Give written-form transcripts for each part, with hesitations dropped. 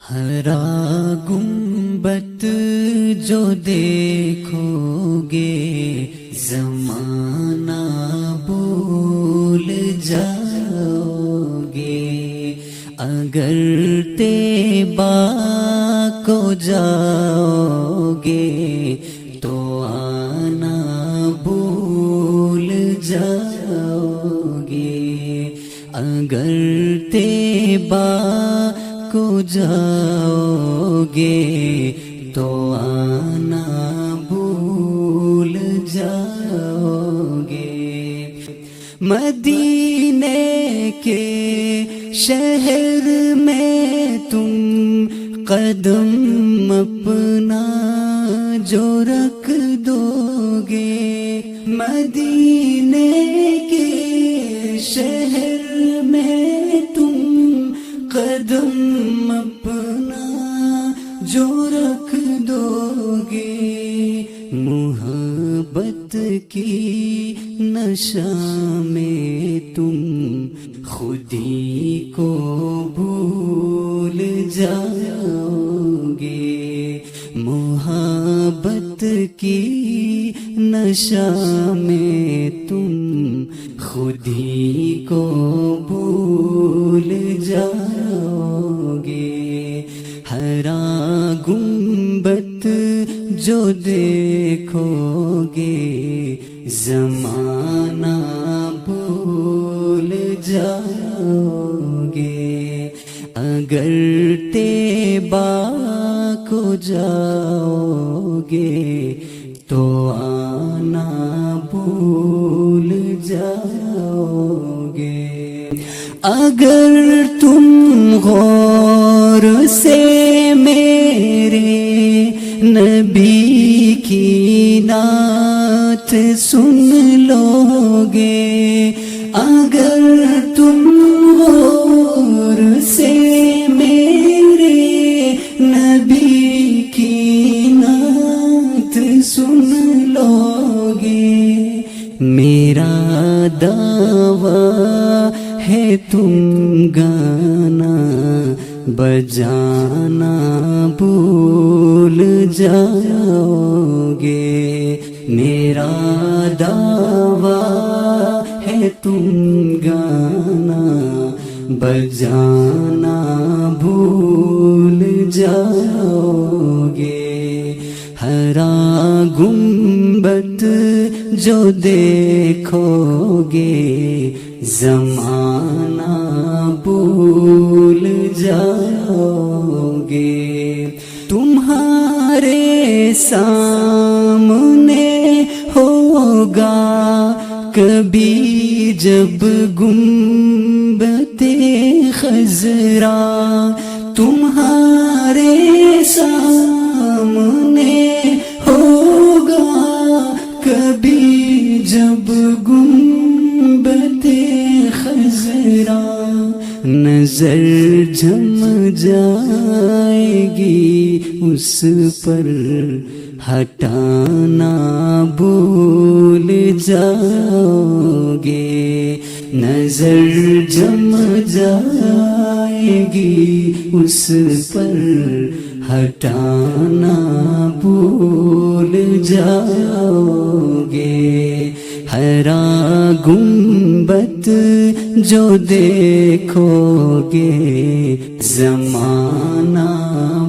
ہرا گنبد جو دیکھو گے زمانہ بھول جاؤ گے، اگر طیبہ کو جاؤ گے تو آنا بھول جاؤ گے، اگر طیبہ کو جاؤ گے تو آنا بھول جاؤ گے۔ مدینے کے شہر میں تم قدم اپنا جو رکھ دو گے، مدینے کے شہر میں تم قدم اپنا جو رکھ دو گے، محبت کی نشہ میں تم خودی کو بھول جاؤ گے، محبت کی نشہ میں تم خودی کو بھول جاؤ گے۔ ہرا گنبد جو دیکھو گے زمانہ بھول جاؤ گے، اگر طیبہ کو جاؤ گے تو آنا بھول جاؤ گے۔ اگر تم غور سے میرے نبی کی نعت سن لو گے، اگر تم غور سے میرے نبی کی نعت سن لو گے، میرا دعویٰ ہے تم گانا بجانا بھول جاؤ گے، میرا دعویٰ ہے تم گانا بجانا بھول جاؤ گے۔ ہرا گنبد جو دیکھو گے زمانہ بھول جاؤ گے، تمہارے سامنے ہوگا کبھی جب گنبد خضرا، تمہارے سامنے ہوگا کبھی جب گنبد خضرا، نظر جم جائے گی اس پر ہٹانا بھول جاؤ گے، نظر جم جائے گی اس پر ہٹانا بھول جاؤ گے۔ ہرا گنبد جو دیکھو گے زمانہ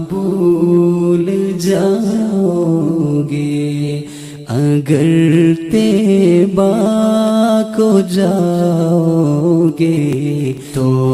بھول جاؤ گے، اگر طیبہ کو جاؤ گے تو